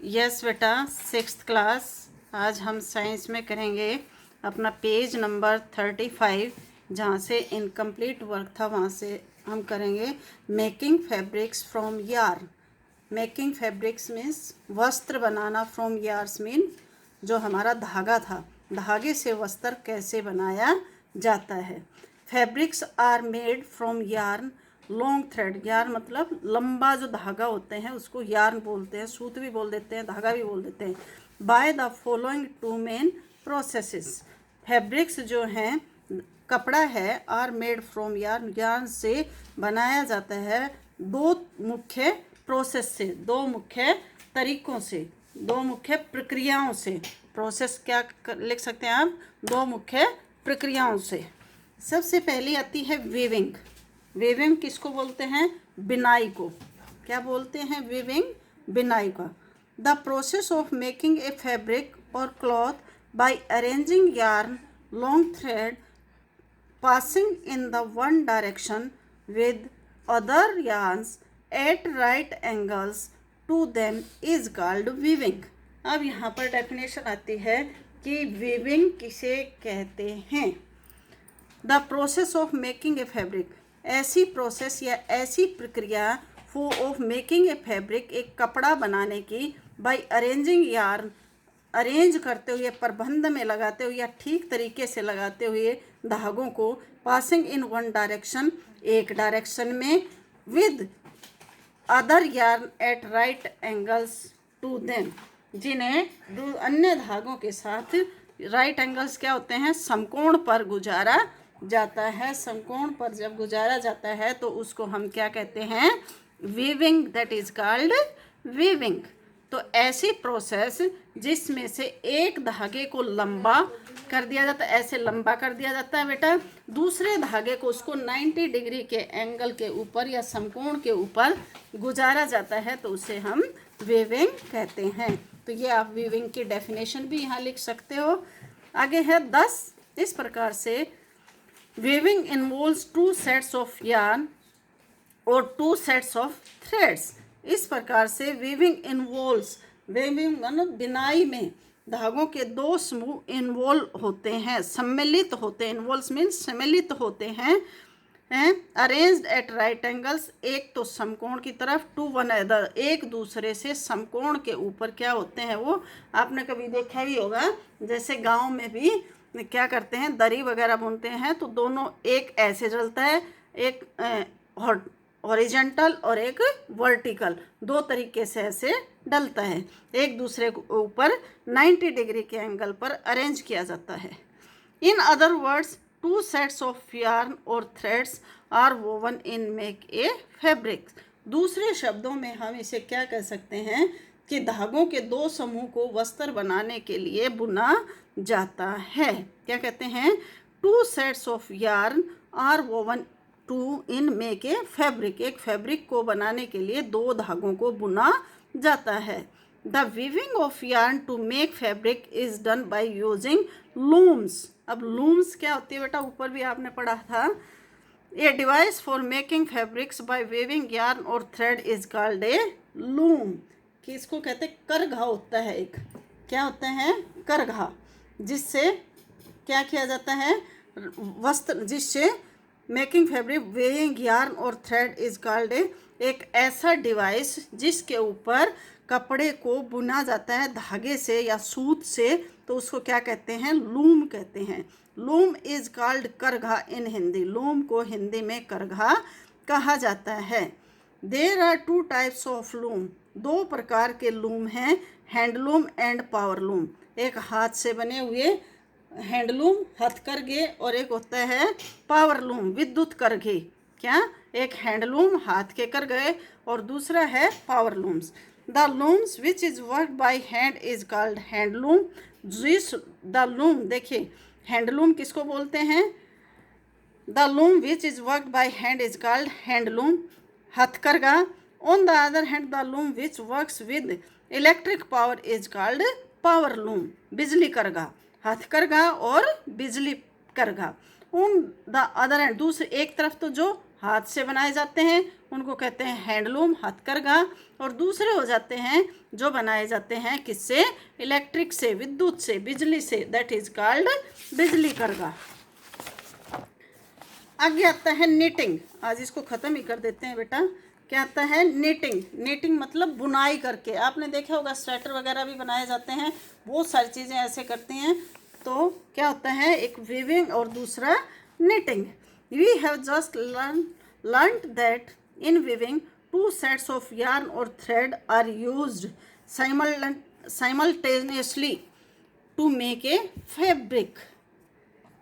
Yes बेटा, 6th class. आज हम साइंस में करेंगे अपना पेज नंबर 35। जहाँ से इनकम्प्लीट वर्क था वहाँ से हम करेंगे making fabrics from yarn. Making fabrics means वस्त्र बनाना, फ्रॉम यार्स मीन जो हमारा धागा था, धागे से वस्त्र कैसे बनाया जाता है। Fabrics are made from yarn long thread. Yarn मतलब लंबा जो धागा होते हैं उसको यार्न बोलते हैं, सूत भी बोल देते हैं, धागा भी बोल देते हैं। By the following two main processes. Fabrics जो हैं, कपड़ा है, are made from yarn, yarn से बनाया जाता है दो मुख्य प्रोसेस से, दो मुख्य तरीकों से, दो मुख्य प्रक्रियाओं से। प्रोसेस क्या लिख सकते हैं आप? दो मुख्य प्रक्रियाओं से। सबसे पहली आती है वीविंग। वीविंग किसको बोलते हैं? बिनाई को। क्या बोलते हैं? वीविंग, बिनाई का। The process of making a fabric और cloth by arranging yarn long thread passing in the one direction with other yarns at right angles to them is called weaving। अब यहाँ पर डेफिनेशन आती है कि वीविंग किसे कहते हैं। The process of making a fabric, ऐसी प्रोसेस या ऐसी प्रक्रिया ऑफ मेकिंग ए फैब्रिक, एक कपड़ा बनाने की, बाय अरेंजिंग यार्न, अरेंज करते हुए, प्रबंध में लगाते हुए या ठीक तरीके से लगाते हुए धागों को, पासिंग इन वन डायरेक्शन, एक डायरेक्शन में, with other yarn at right angles to them, जिन्हें अन्य धागों के साथ राइट एंगल्स क्या होते हैं? समकोण पर गुजारा जाता है। समकोण पर जब गुजारा जाता है तो उसको हम क्या कहते हैं? Weaving. That is called weaving. तो ऐसी प्रोसेस जिसमें से एक धागे को लंबा कर दिया जाता है, ऐसे लंबा कर दिया जाता है बेटा, दूसरे धागे को उसको 90 डिग्री के एंगल के ऊपर या समकोण के ऊपर गुजारा जाता है, तो उसे हम वीविंग कहते हैं। तो ये आप वीविंग की डेफिनेशन भी यहाँ लिख सकते हो। आगे है 10। इस प्रकार से weaving involves 2 sets of yarn और 2 सेट्स ऑफ थ्रेड्स। इस प्रकार से वीविंग इन्वॉल्व्स, वीविंग बिनाई में धागों के 2 समूह इन्वॉल्व होते हैं, सम्मिलित होते हैं। इन्वॉल्व मीन्स सम्मिलित होते हैं। अरेंज्ड एट राइट एंगल्स, एक तो समकोण की तरफ, टू वन अदर, एक दूसरे से समकोण के ऊपर क्या होते हैं? वो आपने कभी देखा भी होगा, जैसे गांव में भी क्या करते हैं, दरी वगैरह बुनते हैं तो दोनों, एक ऐसे चलता है, एक हॉरिजॉन्टल और एक वर्टिकल, दो तरीके से ऐसे डलता है, एक दूसरे के ऊपर 90 डिग्री के एंगल पर अरेंज किया जाता है। In other words 2 sets of yarn और threads are woven in make a fabric. दूसरे शब्दों में हम इसे क्या कह सकते हैं कि धागों के 2 समूह को वस्त्र बनाने के लिए बुना जाता है। क्या कहते हैं? 2 sets of yarn are woven to in make a fabric, एक फैब्रिक को बनाने के लिए 2 धागों को बुना जाता है। The weaving of yarn to make fabric is done by using looms. अब लूम्स क्या होती है बेटा? ऊपर भी आपने पढ़ा था। A device for making fabrics by weaving yarn और thread is called a loom. किसको कहते हैं? करघा होता है एक। क्या होता है? करघा, जिससे क्या किया जाता है? वस्त्र, जिससे मेकिंग फैब्रिक वीविंग यार्न और थ्रेड इज कॉल्ड ए, एक ऐसा डिवाइस जिसके ऊपर कपड़े को बुना जाता है धागे से या सूत से, तो उसको क्या कहते हैं? लूम कहते हैं। Loom is called kargha in Hindi. Loom को हिंदी में करघा कहा जाता है। There are 2 types of loom. 2 प्रकार के लूम हैं, हैंडलूम एंड पावर लूम। एक हाथ से बने हुए हैंडलूम, हथकरघे, और एक होता है पावर लूम, विद्युत करघे। क्या? एक हैंडलूम हाथ के करघे और दूसरा है power looms. The looms which is work by hand is called handloom. जिस द लूम, देखिए हैंडलूम किसको बोलते हैं? The loom which is work by hand is called handloom, हथकरघा। On the other hand the loom which works with electric power is called power loom, बिजली करघा। हथकरघा और बिजली करघा। ऑन द अदर हैंड, दूसरे एक तरफ तो जो हाथ से बनाए जाते हैं उनको कहते हैं हैंडलूम, हथकरघा, और दूसरे हो जाते हैं जो बनाए जाते हैं किससे, इलेक्ट्रिक से, विद्युत से, बिजली से, दैट इज कॉल्ड बिजली करघा। आगे आता है नीटिंग। आज इसको ख़त्म ही कर देते हैं बेटा। क्या आता है, नीटिंग। नीटिंग मतलब बुनाई करके। आपने देखा होगा स्वेटर वगैरह भी बनाए जाते हैं, बहुत सारी चीज़ें ऐसे करती हैं। तो क्या होता है, एक वीविंग और दूसरा knitting. We have just learned that in weaving two sets of yarn और thread are used simultaneously to make a fabric.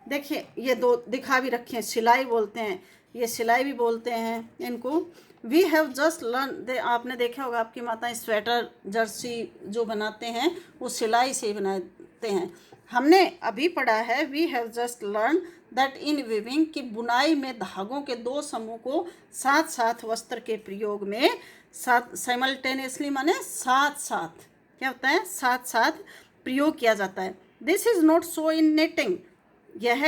देखिए ये दो दिखा भी रखे हैं, सिलाई बोलते हैं, ये सिलाई भी बोलते हैं इनको। वी हैव जस्ट लर्न, आपने देखा होगा आपकी माताएं स्वेटर जर्सी जो बनाते हैं वो सिलाई से ही बनाते हैं। हमने अभी पढ़ा है we have just learn that in weaving की बुनाई में धागों के दो समूह को साथ साथ वस्त्र के प्रयोग में साथ साइमल्टेनियसली माने साथ साथ, क्या होता है, साथ साथ प्रयोग किया जाता है। This is not so in knitting, यह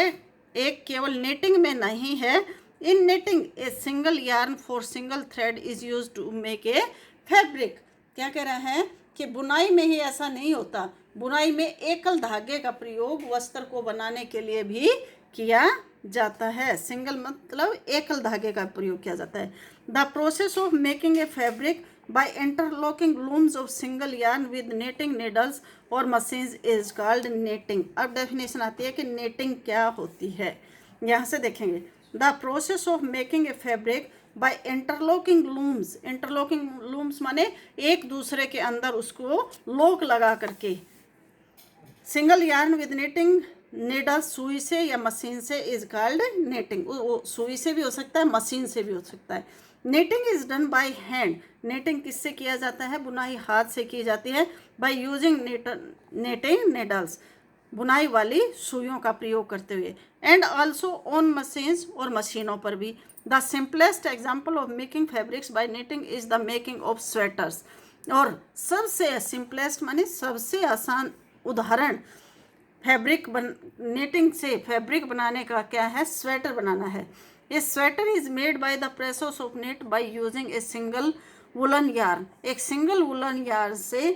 एक केवल नेटिंग में नहीं है। In knitting a single yarn for single thread is use to make a fabric. क्या कह रहा है कि बुनाई में ही ऐसा नहीं होता, बुनाई में एकल धागे का प्रयोग वस्त्र को बनाने के लिए भी किया जाता है। सिंगल मतलब एकल धागे का प्रयोग किया जाता है। The process of making a fabric by interlocking looms of single yarn with knitting needles और मशीन्स इज कॉल्ड नेटिंग। अब डेफिनेशन आती है कि नेटिंग क्या होती है। यहाँ से देखेंगे, the process of making a fabric by interlocking looms. Interlocking looms माने एक दूसरे के अंदर उसको लॉक लगा करके, single yarn with knitting needle, सुई से या मशीन से, इज कॉल्ड नेटिंग। वो सुई से भी हो सकता है, मशीन से भी हो सकता है। Netting is done by hand. Netting किससे किया जाता है, बुनाई हाथ से की जाती है। बाय यूजिंग नेटिंग नीडल्स, बुनाई वाली सुइयों का प्रयोग करते हुए। एंड ऑल्सो ऑन मशीन्स, और मशीनों पर भी। The simplest example of making fabrics by knitting is the making of sweaters. और सबसे सिंपलेस्ट माने सबसे आसान उदाहरण नेटिंग से फैब्रिक बनाने का क्या है, स्वेटर बनाना है। A sweater is made by the process of knit by using a single woollen yarn. एक सिंगल वुलन यार्न से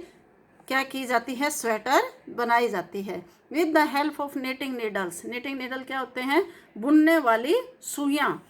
क्या की जाती है, स्वेटर बनाई जाती है। With the help of knitting needles. Knitting needle क्या होते हैं, बुनने वाली सुइयाँ।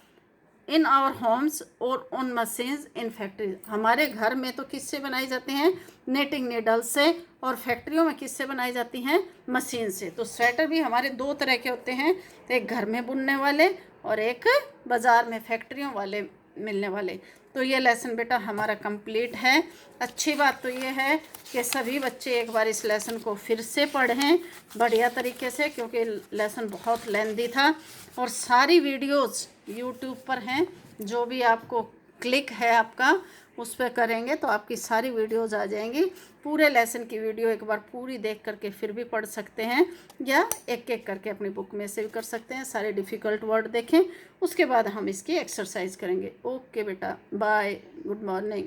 इन आवर होम्स और ऑन मशीन्स इन फैक्ट्री। हमारे घर में तो किससे बनाई जाती हैं, नेटिंग नीडल से, और फैक्ट्रियों में किससे बनाई जाती हैं, मशीन से। तो स्वेटर भी हमारे दो तरह के होते हैं, एक घर में बुनने वाले और एक बाज़ार में फैक्ट्रियों वाले मिलने वाले। तो ये लेसन बेटा हमारा कंप्लीट है। अच्छी बात तो ये है कि सभी बच्चे एक बार इस लेसन को फिर से पढ़ें बढ़िया तरीके से, क्योंकि लेसन बहुत लेंदी था। और सारी वीडियोस यूट्यूब पर हैं, जो भी आपको क्लिक है आपका उस पर करेंगे तो आपकी सारी वीडियोस आ जाएंगी। पूरे लेसन की वीडियो एक बार पूरी देख करके फिर भी पढ़ सकते हैं, या एक एक करके अपनी बुक में से भी कर सकते हैं। सारे डिफ़िकल्ट वर्ड देखें, उसके बाद हम इसकी एक्सरसाइज करेंगे। ओके बेटा, बाय, गुड मॉर्निंग।